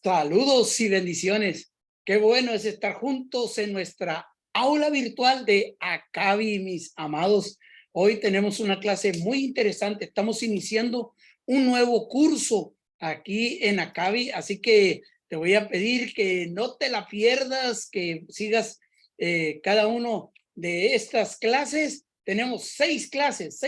Saludos y bendiciones. Qué bueno es estar juntos en nuestra aula virtual de Acabi, mis amados. Hoy tenemos una clase muy interesante. Estamos iniciando un nuevo curso aquí en Acabi, así que te voy a pedir que no te la pierdas, que sigas cada uno de estas clases. Tenemos seis clases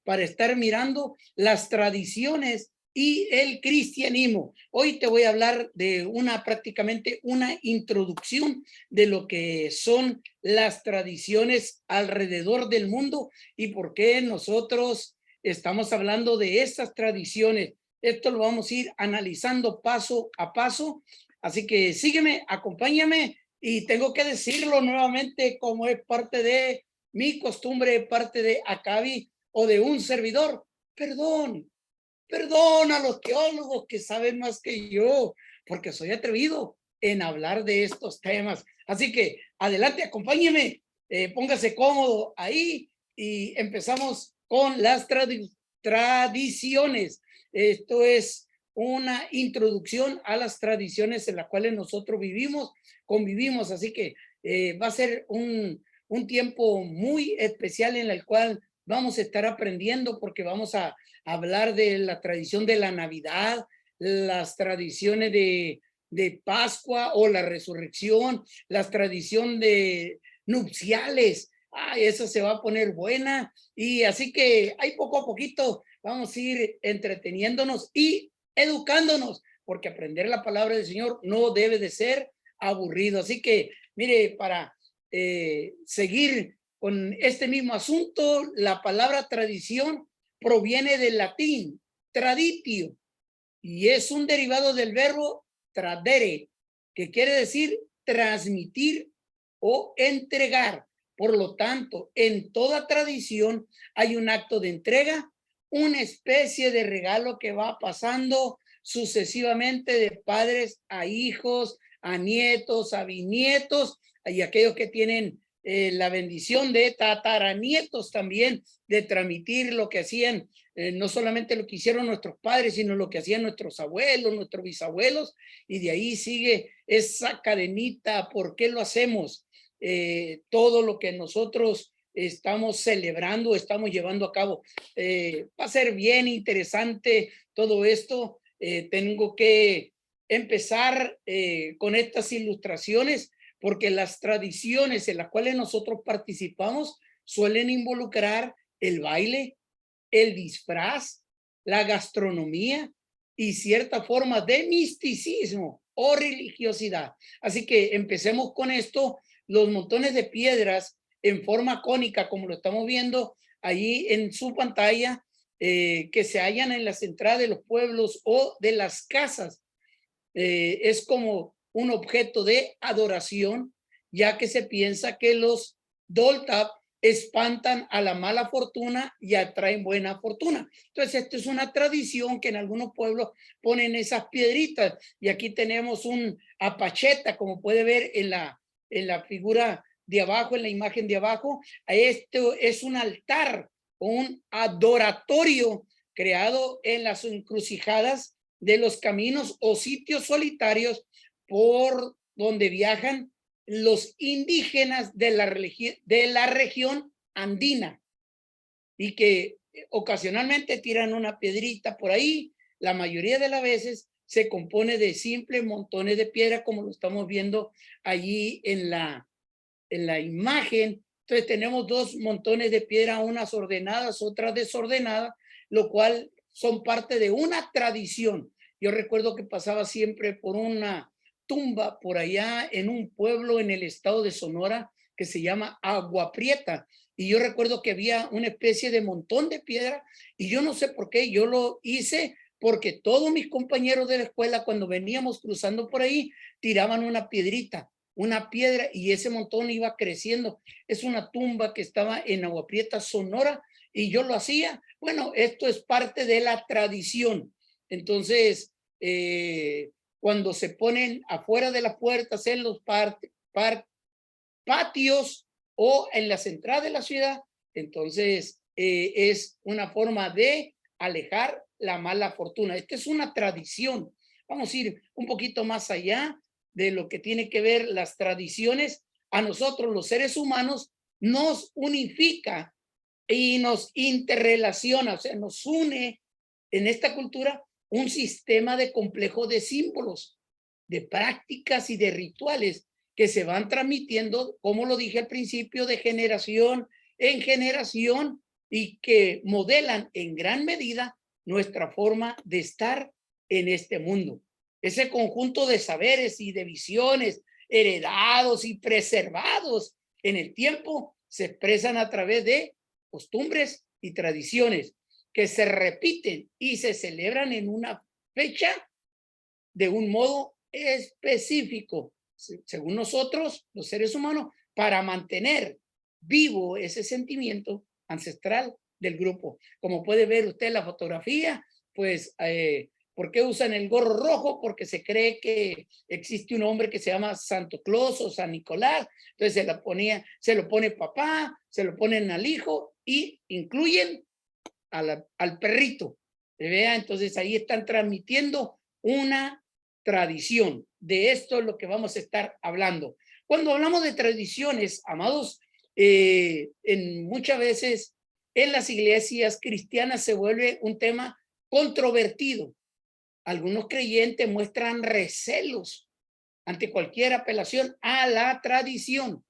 para estar mirando las tradiciones y el cristianismo. Hoy te voy a hablar de prácticamente una introducción de lo que son las tradiciones alrededor del mundo y por qué nosotros estamos hablando de estas tradiciones. Esto lo vamos a ir analizando paso a paso. Así que sígueme, acompáñame y tengo que decirlo nuevamente como es parte de mi costumbre, parte de Acabi o de un servidor. Perdón a los teólogos que saben más que yo, porque soy atrevido en hablar de estos temas. Así que adelante, acompáñeme, póngase cómodo ahí y empezamos con las tradiciones. Esto es una introducción a las tradiciones en las cuales nosotros convivimos. Así que va a ser un tiempo muy especial en el cual vamos a estar aprendiendo porque vamos a hablar de la tradición de la Navidad, las tradiciones de Pascua o la resurrección, las tradiciones de nupciales. Esa se va a poner buena. Y así que ahí poco a poquito vamos a ir entreteniéndonos y educándonos, porque aprender la palabra del Señor no debe de ser aburrido. Así que, mire, para seguir con este mismo asunto, la palabra tradición proviene del latín traditio y es un derivado del verbo tradere, que quiere decir transmitir o entregar. Por lo tanto, en toda tradición hay un acto de entrega, una especie de regalo que va pasando sucesivamente de padres a hijos, a nietos, a bisnietos, y aquellos que tienen la bendición de tataranietos también, de transmitir lo que hacían, no solamente lo que hicieron nuestros padres, sino lo que hacían nuestros abuelos, nuestros bisabuelos, y de ahí sigue esa cadenita. ¿Por qué lo hacemos? Todo lo que nosotros estamos celebrando, estamos llevando a cabo. Va a ser bien interesante todo esto. Tengo que empezar con estas ilustraciones porque las tradiciones en las cuales nosotros participamos suelen involucrar el baile, el disfraz, la gastronomía y cierta forma de misticismo o religiosidad. Así que empecemos con esto. Los montones de piedras en forma cónica, como lo estamos viendo allí en su pantalla, que se hallan en las entradas de los pueblos o de las casas, es como un objeto de adoración, ya que se piensa que los Doltap espantan a la mala fortuna y atraen buena fortuna. Entonces, esto es una tradición que en algunos pueblos ponen esas piedritas. Y aquí tenemos un apacheta, como puede ver en la figura de abajo, en la imagen de abajo. Esto es un altar o un adoratorio creado en las encrucijadas de los caminos o sitios solitarios por donde viajan los indígenas de la región andina y que ocasionalmente tiran una piedrita por ahí. La mayoría de las veces se compone de simples montones de piedra, como lo estamos viendo allí en la imagen. Entonces tenemos dos montones de piedra, unas ordenadas, otras desordenadas, lo cual son parte de una tradición. Yo recuerdo que pasaba siempre por una tumba por allá en un pueblo en el estado de Sonora que se llama Agua Prieta. Y yo recuerdo que había una especie de montón de piedra y yo no sé por qué, yo lo hice porque todos mis compañeros de la escuela cuando veníamos cruzando por ahí tiraban una piedrita, una piedra y ese montón iba creciendo. Es una tumba que estaba en Agua Prieta, Sonora, y yo lo hacía. Bueno, esto es parte de la tradición. Entonces, cuando se ponen afuera de las puertas en los patios o en las entradas de la ciudad, entonces es una forma de alejar la mala fortuna. Esta es una tradición, vamos a ir un poquito más allá de lo que tiene que ver las tradiciones. A nosotros, los seres humanos, nos unifica y nos interrelaciona, o sea, nos une en esta cultura un sistema de complejo de símbolos, de prácticas y de rituales que se van transmitiendo, como lo dije al principio, de generación en generación y que modelan en gran medida nuestra forma de estar en este mundo. Ese conjunto de saberes y de visiones heredados y preservados en el tiempo se expresan a través de costumbres y tradiciones que se repiten y se celebran en una fecha de un modo específico, según nosotros, los seres humanos, para mantener vivo ese sentimiento ancestral del grupo. Como puede ver usted en la fotografía, pues, ¿por qué usan el gorro rojo? Porque se cree que existe un hombre que se llama Santo Claus o San Nicolás. Entonces se lo pone papá, se lo ponen al hijo y incluyen al perrito. ¿Vea? Entonces ahí están transmitiendo una tradición. De esto es lo que vamos a estar hablando. Cuando hablamos de tradiciones, amados, muchas veces en las iglesias cristianas se vuelve un tema controvertido. Algunos creyentes muestran recelos ante cualquier apelación a la tradición,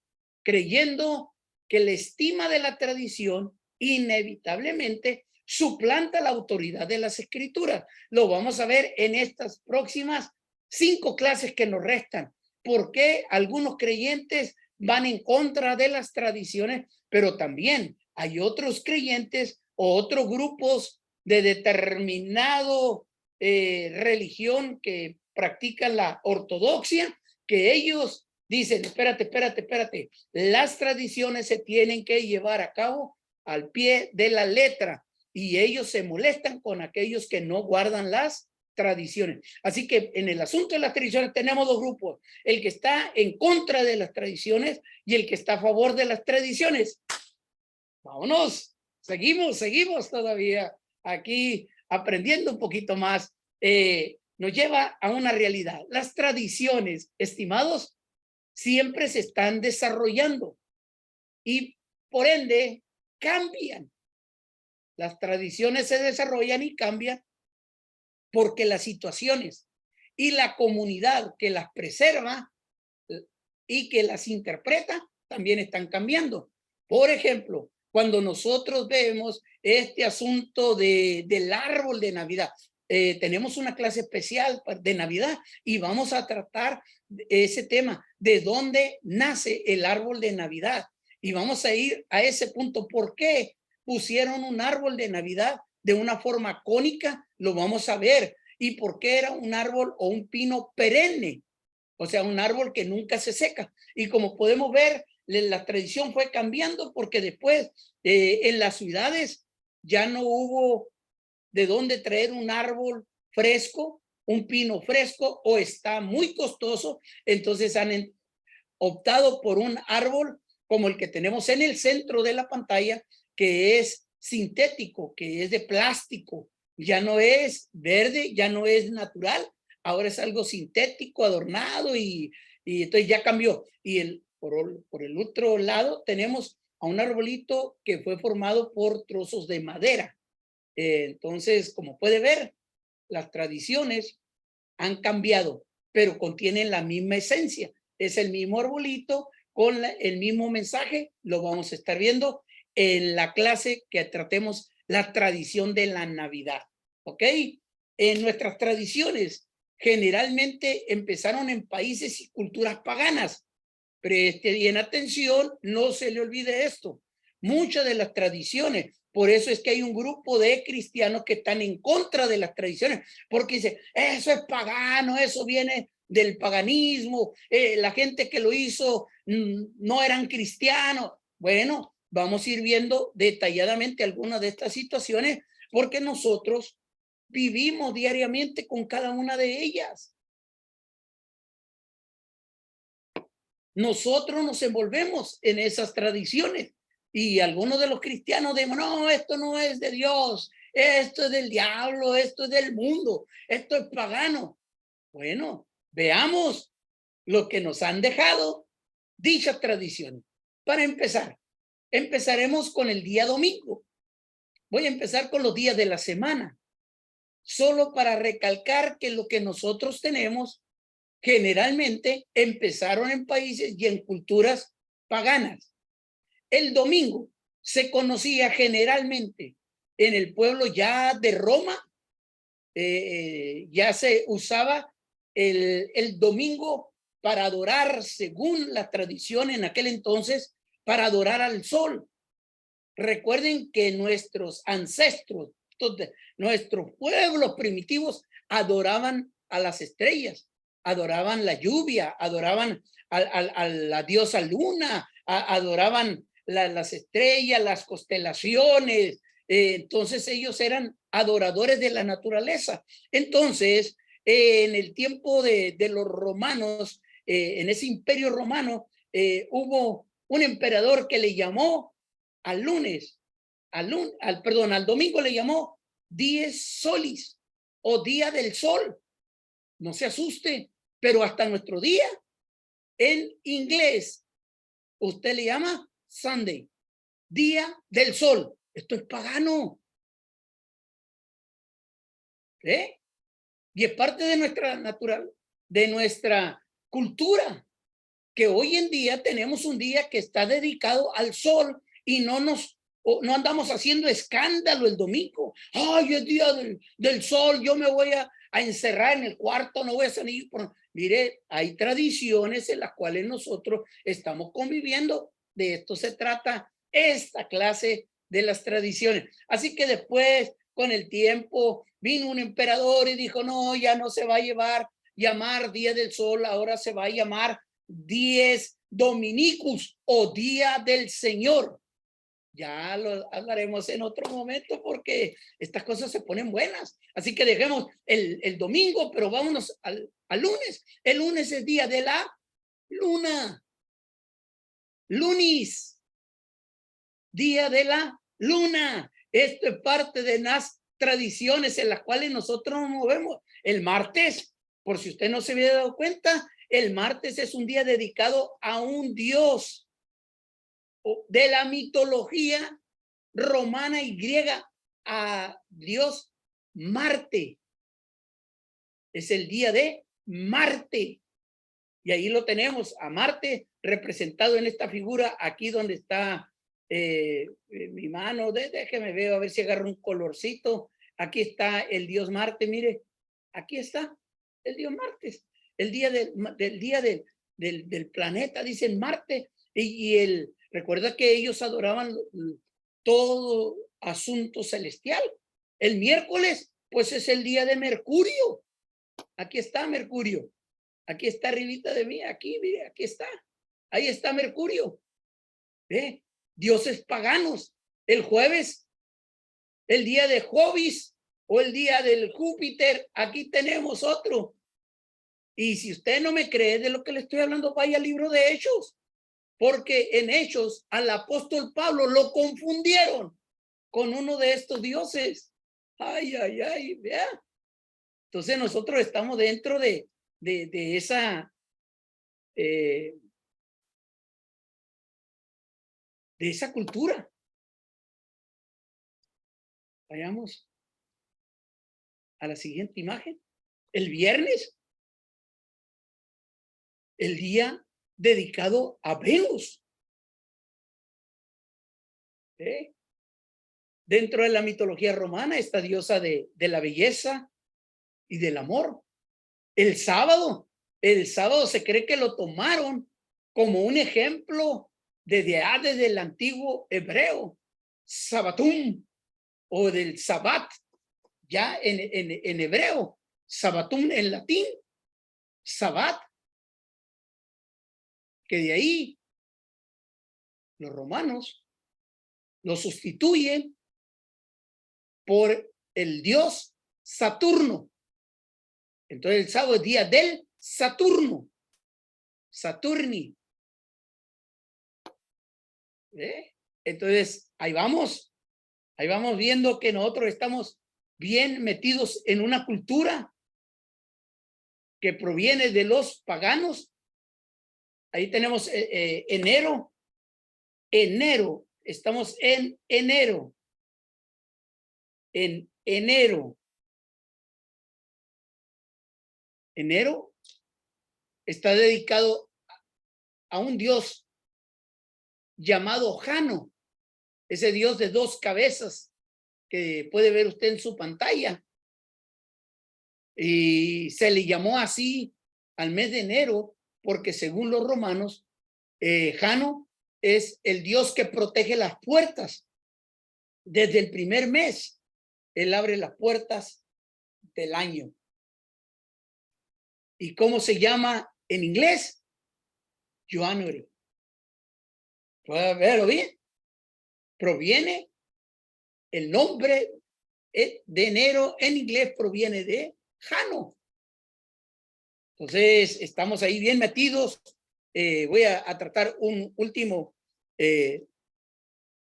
creyendo que la estima de la tradición inevitablemente suplanta la autoridad de las escrituras. Lo vamos a ver en estas próximas 5 clases que nos restan. ¿Por qué algunos creyentes van en contra de las tradiciones? Pero también hay otros creyentes o otros grupos de determinado religión que practican la ortodoxia, que ellos dicen, espérate, las tradiciones se tienen que llevar a cabo al pie de la letra y ellos se molestan con aquellos que no guardan las tradiciones. Así que en el asunto de las tradiciones tenemos 2 grupos, el que está en contra de las tradiciones y el que está a favor de las tradiciones. Vámonos, seguimos todavía aquí aprendiendo un poquito más. Nos lleva a una realidad. Las tradiciones, estimados, siempre se están desarrollando y por ende cambian. Las tradiciones se desarrollan y cambian porque las situaciones y la comunidad que las preserva y que las interpreta también están cambiando. Por ejemplo, cuando nosotros vemos este asunto del árbol de Navidad, tenemos una clase especial de Navidad y vamos a tratar ese tema, de dónde nace el árbol de Navidad. Y vamos a ir a ese punto. ¿Por qué pusieron un árbol de Navidad de una forma cónica? Lo vamos a ver. ¿Y por qué era un árbol o un pino perenne? O sea, un árbol que nunca se seca. Y como podemos ver, la tradición fue cambiando porque después en las ciudades ya no hubo de dónde traer un árbol fresco, un pino fresco, o está muy costoso. Entonces han optado por un árbol como el que tenemos en el centro de la pantalla, que es sintético, que es de plástico. Ya no es verde, ya no es natural, ahora es algo sintético, adornado y entonces ya cambió. Y por el otro lado tenemos a un arbolito que fue formado por trozos de madera. Entonces, como puede ver, las tradiciones han cambiado, pero contienen la misma esencia. Es el mismo arbolito con el mismo mensaje. Lo vamos a estar viendo en la clase que tratemos la tradición de la Navidad. ¿Ok? En nuestras tradiciones generalmente empezaron en países y culturas paganas. Preste bien atención, no se le olvide esto. Muchas de las tradiciones, por eso es que hay un grupo de cristianos que están en contra de las tradiciones, porque dice, eso es pagano, eso viene del paganismo, la gente que lo hizo no eran cristianos. Bueno, vamos a ir viendo detalladamente algunas de estas situaciones, porque nosotros vivimos diariamente con cada una de ellas. Nosotros nos envolvemos en esas tradiciones y algunos de los cristianos dicen, no, esto no es de Dios, esto es del diablo, esto es del mundo, esto es pagano. Bueno, veamos lo que nos han dejado dichas tradiciones. Para empezar, empezaremos con el día domingo. Voy a empezar con los días de la semana, solo para recalcar que lo que nosotros tenemos generalmente empezaron en países y en culturas paganas. El domingo se conocía generalmente en el pueblo ya de Roma, ya se usaba el domingo para adorar, según la tradición en aquel entonces, para adorar al sol. Recuerden que nuestros ancestros, nuestros pueblos primitivos adoraban a las estrellas, adoraban la lluvia, adoraban a la diosa luna, adoraban las estrellas, las constelaciones. Entonces ellos eran adoradores de la naturaleza. Entonces, en el tiempo de los romanos, en ese imperio romano, hubo un emperador que le llamó al lunes, al domingo le llamó dies solis o día del sol. No se asuste, pero hasta nuestro día en inglés usted le llama Sunday, día del sol. Esto es pagano. ¿Eh? Y es parte de nuestra natural, de nuestra cultura, que hoy en día tenemos un día que está dedicado al sol y no andamos haciendo escándalo el domingo. Ay, es día del sol, yo me voy a encerrar en el cuarto, no voy a salir. Mire, hay tradiciones en las cuales nosotros estamos conviviendo. De esto se trata esta clase de las tradiciones. Así que después, con el tiempo, vino un emperador y dijo, no, ya no se va a llamar Día del Sol, ahora se va a llamar Dies Dominicus o Día del Señor. Ya lo hablaremos en otro momento porque estas cosas se ponen buenas. Así que dejemos el domingo, pero vámonos al lunes. El lunes es día de la luna. Lunis. Día de la luna. Esto es parte de las tradiciones en las cuales nosotros nos movemos. El martes, por si usted no se había dado cuenta, el martes es un día dedicado a un dios de la mitología romana y griega, a dios Marte. Es el día de Marte. Y ahí lo tenemos, a Marte representado en esta figura, aquí donde está mi mano. Déjeme ver, a ver si agarro un colorcito. Aquí está el dios Marte, mire, aquí está el dios Marte. El día del planeta, dicen Marte. Recuerda que ellos adoraban todo asunto celestial. El miércoles, pues es el día de Mercurio. Aquí está Mercurio. Aquí está arribita de mí, aquí, mire, aquí está. Ahí está Mercurio. ¿Eh? Dioses paganos. El jueves, el día de Jovis o el día del Júpiter, aquí tenemos otro. Y si usted no me cree de lo que le estoy hablando, vaya al libro de Hechos. Porque en Hechos al apóstol Pablo lo confundieron con uno de estos dioses. Ay, ay, ay, vea. Entonces nosotros estamos dentro de esa de esa cultura. Vayamos a la siguiente imagen. El viernes, el día dedicado a Venus. ¿Eh? Dentro de la mitología romana, esta diosa de la belleza y del amor. El sábado se cree que lo tomaron como un ejemplo desde el antiguo hebreo, Sabatum, o del Sabbat, ya en hebreo, Sabatum en latín, Sabbat, que de ahí los romanos lo sustituyen por el dios Saturno. Entonces el sábado es día del Saturno, Saturni. Entonces ahí vamos viendo que nosotros estamos bien metidos en una cultura que proviene de los paganos. Ahí tenemos enero. Enero, estamos en enero. En enero. Enero está dedicado a un dios llamado Jano, ese dios de dos cabezas que puede ver usted en su pantalla. Y se le llamó así al mes de enero porque según los romanos, Jano es el dios que protege las puertas. Desde el primer mes, él abre las puertas del año. ¿Y cómo se llama en inglés? January. ¿Puede verlo bien? Proviene el nombre de enero en inglés proviene de Jano. Entonces, estamos ahí bien metidos. Voy a tratar un último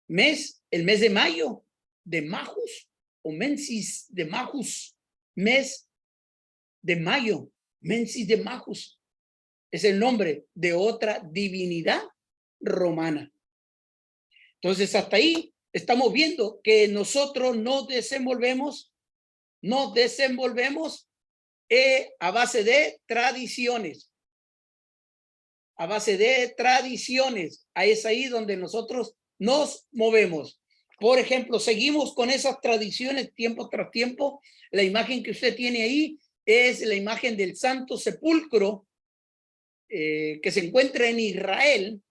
mes, el mes de mayo, de Majus o Mensis de Majus, mes de mayo, Mensis de Majus. Es el nombre de otra divinidad romana. Entonces, hasta ahí estamos viendo que nosotros nos desenvolvemos a base de tradiciones. A base de tradiciones. Ahí es ahí donde nosotros nos movemos. Por ejemplo, seguimos con esas tradiciones tiempo tras tiempo. La imagen que usted tiene ahí es la imagen del Santo Sepulcro que se encuentra en Israel.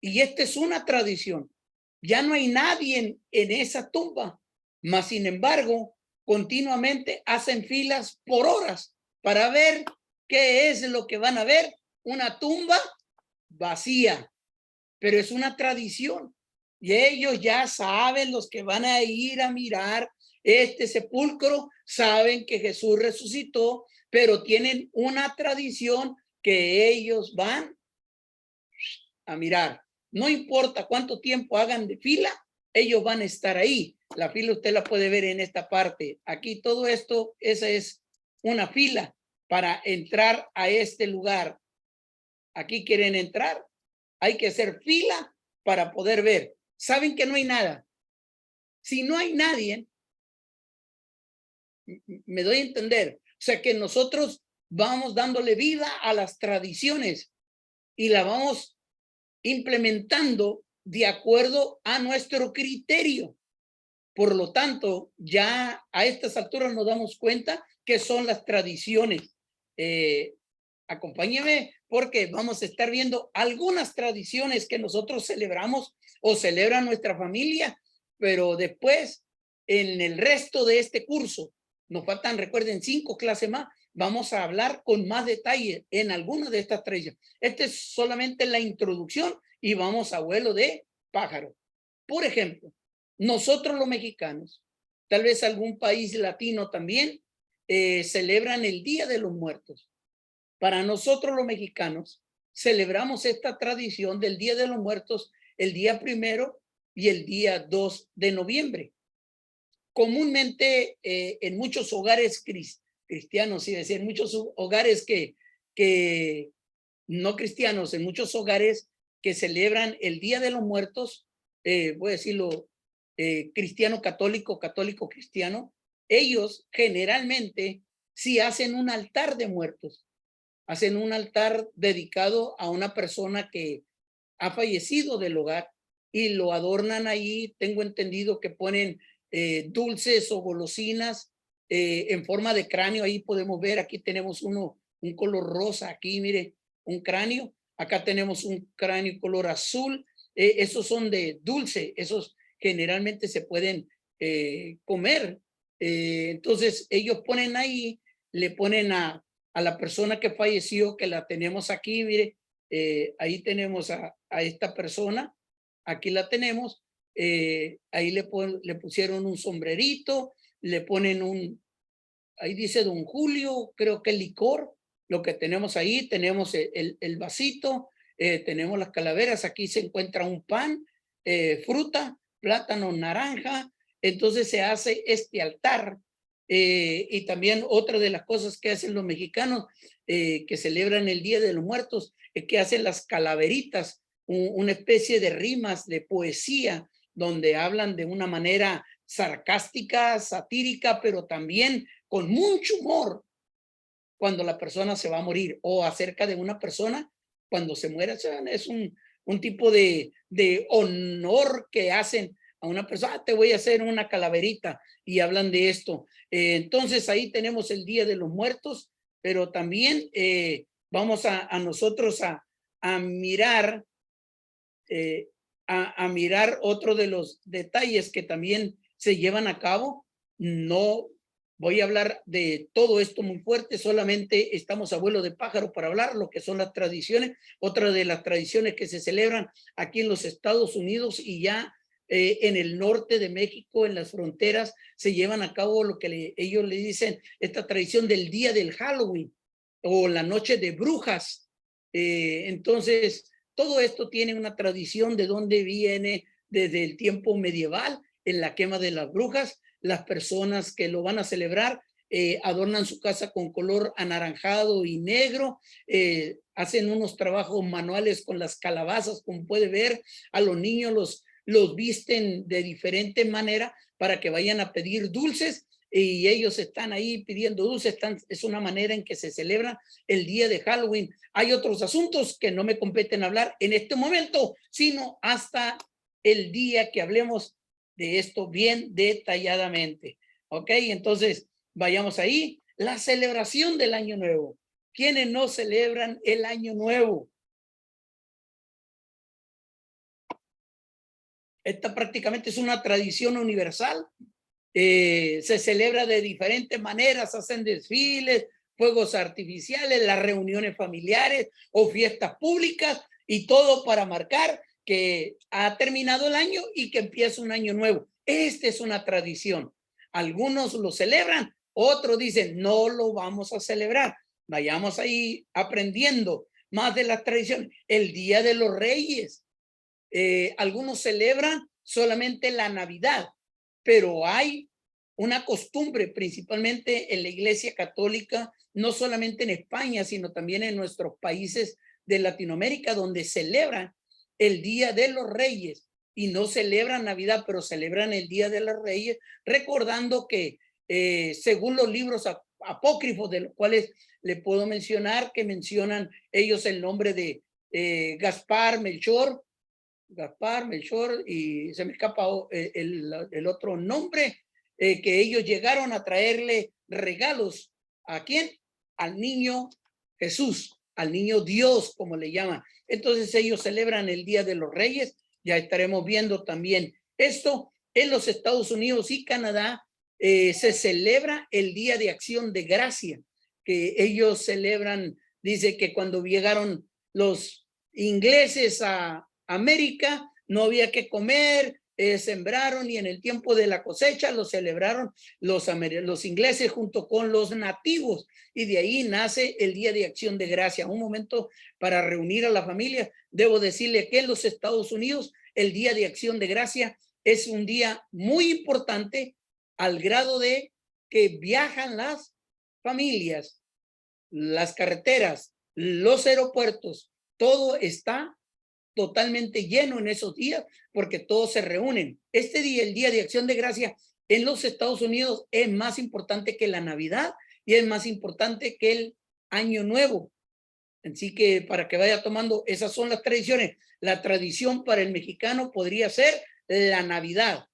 Y esta es una tradición. Ya no hay nadie en esa tumba, mas sin embargo, continuamente hacen filas por horas para ver qué es lo que van a ver. Una tumba vacía, pero es una tradición. Y ellos ya saben, los que van a ir a mirar este sepulcro, saben que Jesús resucitó, pero tienen una tradición que ellos van a mirar. No importa cuánto tiempo hagan de fila, ellos van a estar ahí. La fila usted la puede ver en esta parte. Aquí todo esto, esa es una fila para entrar a este lugar. Aquí quieren entrar, hay que hacer fila para poder ver. Saben que no hay nada. Si no hay nadie, me doy a entender. O sea que nosotros vamos dándole vida a las tradiciones y la vamos implementando de acuerdo a nuestro criterio. Por lo tanto, ya a estas alturas nos damos cuenta que son las tradiciones. Acompáñeme porque vamos a estar viendo algunas tradiciones que nosotros celebramos o celebra nuestra familia, pero después en el resto de este curso, nos faltan, recuerden, 5 clases más, vamos a hablar con más detalle en algunas de estas tradiciones. Esta es solamente la introducción y vamos a vuelo de pájaro. Por ejemplo, nosotros los mexicanos, tal vez algún país latino también, celebran el Día de los Muertos. Para nosotros los mexicanos, celebramos esta tradición del Día de los Muertos el día 1 y el día 2 de noviembre. Comúnmente en muchos hogares cristianos, es decir, en muchos hogares que no cristianos, en muchos hogares que celebran el Día de los Muertos, voy a decirlo, cristiano católico, católico cristiano, ellos generalmente sí hacen un altar de muertos. Hacen un altar dedicado a una persona que ha fallecido del hogar y lo adornan ahí. Tengo entendido que ponen dulces o golosinas en forma de cráneo. Ahí podemos ver, aquí tenemos un color rosa, aquí mire, un cráneo. Acá tenemos un cráneo color azul. Esos son de dulce, esos generalmente se pueden comer. Entonces ellos ponen ahí, le ponen a la persona que falleció, que la tenemos aquí, mire, ahí tenemos a esta persona, aquí la tenemos, ahí le pusieron un sombrerito, le ponen ahí dice Don Julio, creo que el licor, lo que tenemos ahí, tenemos el vasito, tenemos las calaveras, aquí se encuentra un pan, fruta, plátano, naranja, entonces se hace este altar Y también otra de las cosas que hacen los mexicanos que celebran el Día de los Muertos es que hacen las calaveritas, una especie de rimas, de poesía, donde hablan de una manera sarcástica, satírica, pero también con mucho humor cuando la persona se va a morir o acerca de una persona cuando se muere. O sea, es un tipo de honor que hacen a una persona. Ah, te voy a hacer una calaverita y hablan de esto. Entonces ahí tenemos el Día de los Muertos, pero también vamos a nosotros a mirar mirar otro de los detalles que también se llevan a cabo. No voy a hablar de todo esto muy fuerte, solamente estamos a vuelo de pájaro para hablar lo que son las tradiciones. Otra de las tradiciones que se celebran aquí en los Estados Unidos y ya en el norte de México, en las fronteras, se llevan a cabo lo que ellos le dicen esta tradición del día del Halloween o la noche de brujas. Entonces, todo esto tiene una tradición de donde viene desde el tiempo medieval, en la quema de las brujas. Las personas que lo van a celebrar adornan su casa con color anaranjado y negro, hacen unos trabajos manuales con las calabazas, como puede ver. A los niños los visten de diferente manera para que vayan a pedir dulces y ellos están ahí pidiendo dulces. Es una manera en que se celebra el día de Halloween. Hay otros asuntos que no me competen hablar en este momento, sino hasta el día que hablemos de esto bien detalladamente. ¿Ok? Entonces, vayamos ahí. La celebración del Año Nuevo. ¿Quiénes no celebran el Año Nuevo? Esta prácticamente es una tradición universal. Se celebra de diferentes maneras, hacen desfiles, fuegos artificiales, las reuniones familiares o fiestas públicas y todo para marcar que ha terminado el año y que empieza un año nuevo. Esta es una tradición. Algunos lo celebran, otros dicen no lo vamos a celebrar. Vayamos ahí aprendiendo más de las tradiciones. El Día de los Reyes. Algunos celebran solamente la Navidad, pero hay una costumbre, principalmente en la Iglesia Católica, no solamente en España, sino también en nuestros países de Latinoamérica, donde celebran el Día de los Reyes y no celebran Navidad, pero celebran el Día de los Reyes, recordando que según los libros apócrifos, de los cuales le puedo mencionar, que mencionan ellos el nombre de Gaspar, Melchor, y se me escapa el otro nombre, que ellos llegaron a traerle regalos. ¿A quién? Al niño Jesús, al niño Dios, como le llaman. Entonces ellos celebran el Día de los Reyes. Ya estaremos viendo también esto. En los Estados Unidos y Canadá se celebra el Día de Acción de Gracia, que ellos celebran, dice que cuando llegaron los ingleses a América, no había que comer, sembraron y en el tiempo de la cosecha lo celebraron los ingleses junto con los nativos y de ahí nace el Día de Acción de Gracia, un momento para reunir a la familia. Debo decirle que en los Estados Unidos el Día de Acción de Gracia es un día muy importante al grado de que viajan las familias, las carreteras, los aeropuertos, todo está totalmente lleno en esos días porque todos se reúnen. Este día, el Día de Acción de Gracia en los Estados Unidos, es más importante que la Navidad y es más importante que el Año Nuevo. Así que para que vaya tomando, esas son las tradiciones. La tradición para el mexicano podría ser la Navidad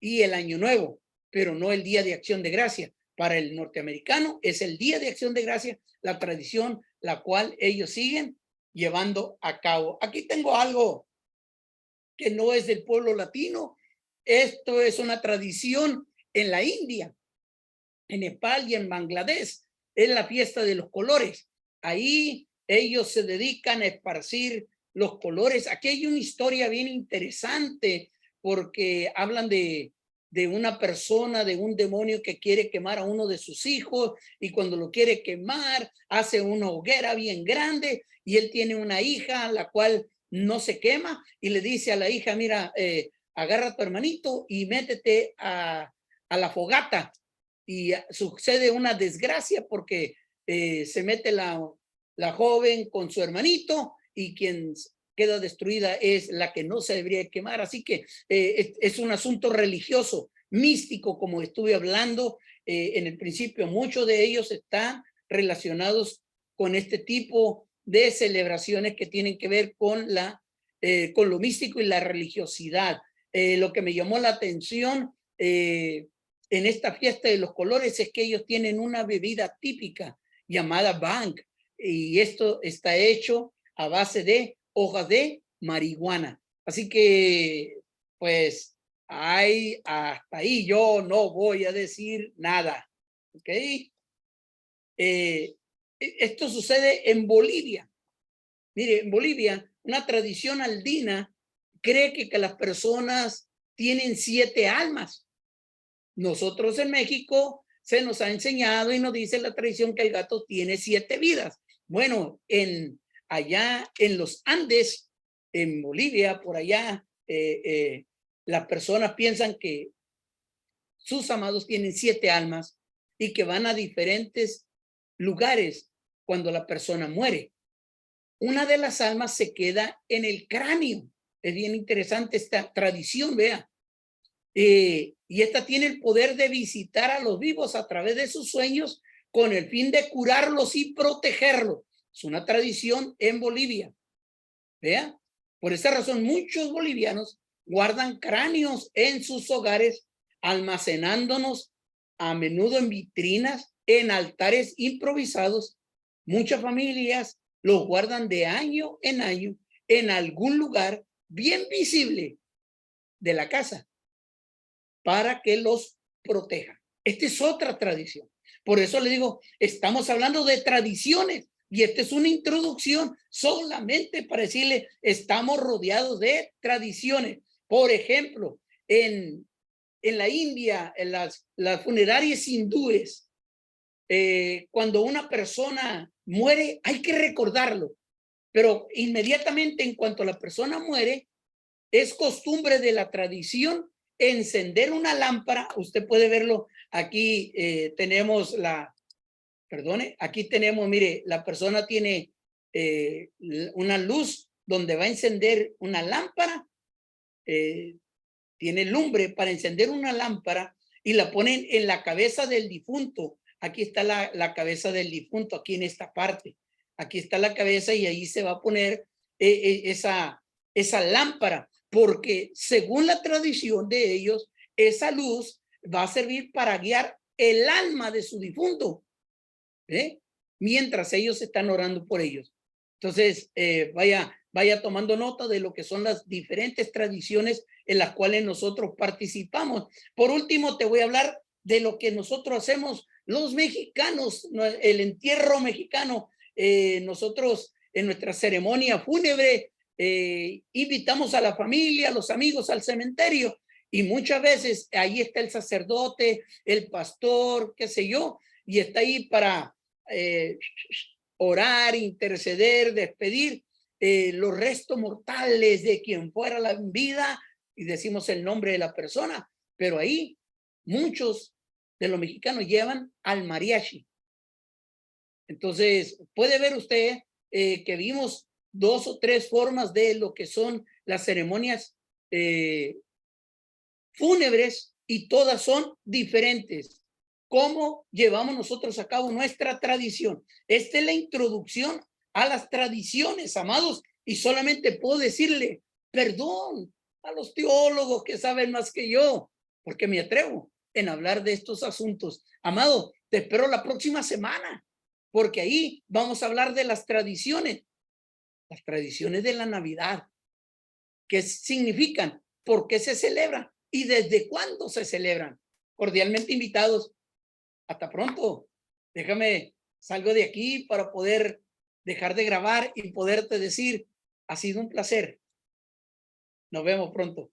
y el Año Nuevo, pero no el Día de Acción de Gracia. Para el norteamericano es el Día de Acción de Gracia, la tradición la cual ellos siguen llevando a cabo. Aquí tengo algo que no es del pueblo latino. Esto es una tradición en la India, en Nepal y en Bangladesh. Es la fiesta de los colores. Ahí ellos se dedican a esparcir los colores. Aquí hay una historia bien interesante porque hablan de una persona, de un demonio que quiere quemar a uno de sus hijos y cuando lo quiere quemar hace una hoguera bien grande y él tiene una hija la cual no se quema y le dice a la hija, mira, agarra a tu hermanito y métete a la fogata y sucede una desgracia porque se mete la joven con su hermanito y quien queda destruida es la que no se debería quemar. Así que es un asunto religioso, místico, como estuve hablando en el principio. Muchos de ellos están relacionados con este tipo de celebraciones que tienen que ver con lo místico y la religiosidad. Lo que me llamó la atención en esta fiesta de los colores es que ellos tienen una bebida típica llamada bang, y esto está hecho a base de hojas de marihuana. Así que, pues, hasta ahí yo no voy a decir nada, ¿ok? Esto sucede en Bolivia. Mire, en Bolivia, una tradición andina cree que las personas tienen 7 almas. Nosotros en México se nos ha enseñado y nos dice la tradición que el gato tiene 7 vidas. Bueno, allá en los Andes, en Bolivia, por allá, las personas piensan que sus amados tienen 7 almas y que van a diferentes lugares cuando la persona muere. Una de las almas se queda en el cráneo. Es bien interesante esta tradición, vea. Y esta tiene el poder de visitar a los vivos a través de sus sueños con el fin de curarlos y protegerlos. Es una tradición en Bolivia. Vea, por esa razón muchos bolivianos guardan cráneos en sus hogares, almacenándonos a menudo en vitrinas, en altares improvisados. Muchas familias los guardan de año en algún lugar bien visible de la casa para que los proteja. Esta es otra tradición. Por eso le digo, estamos hablando de tradiciones y esta es una introducción solamente para decirle, estamos rodeados de tradiciones. Por ejemplo, en la India, en las funerarias hindúes, cuando una persona muere, hay que recordarlo, pero inmediatamente en cuanto la persona muere, es costumbre de la tradición encender una lámpara. Usted puede verlo aquí. Tenemos aquí tenemos, mire, la persona tiene una luz donde va a encender una lámpara, tiene lumbre para encender una lámpara y la ponen en la cabeza del difunto. Aquí está la cabeza del difunto, aquí en esta parte. Aquí está la cabeza y ahí se va a poner esa lámpara, porque según la tradición de ellos, esa luz va a servir para guiar el alma de su difunto, mientras ellos están orando por ellos. Entonces, vaya tomando nota de lo que son las diferentes tradiciones en las cuales nosotros participamos. Por último, te voy a hablar de lo que nosotros hacemos los mexicanos, el entierro mexicano. Nosotros en nuestra ceremonia fúnebre invitamos a la familia, a los amigos al cementerio, y muchas veces ahí está el sacerdote, el pastor, qué sé yo, y está ahí para orar, interceder, despedir los restos mortales de quien fuera la vida, y decimos el nombre de la persona, pero ahí muchos de los mexicanos llevan al mariachi. Entonces, puede ver usted que vimos 2 o 3 formas de lo que son las ceremonias fúnebres, y todas son diferentes. ¿Cómo llevamos nosotros a cabo nuestra tradición? Esta es la introducción a las tradiciones, amados, y solamente puedo decirle perdón a los teólogos que saben más que yo, porque me atrevo en hablar de estos asuntos. Amado, te espero la próxima semana, porque ahí vamos a hablar de las tradiciones de la Navidad, qué significan, por qué se celebran y desde cuándo se celebran. Cordialmente invitados. Hasta pronto. Déjame, salgo de aquí para poder dejar de grabar y poderte decir, ha sido un placer. Nos vemos pronto.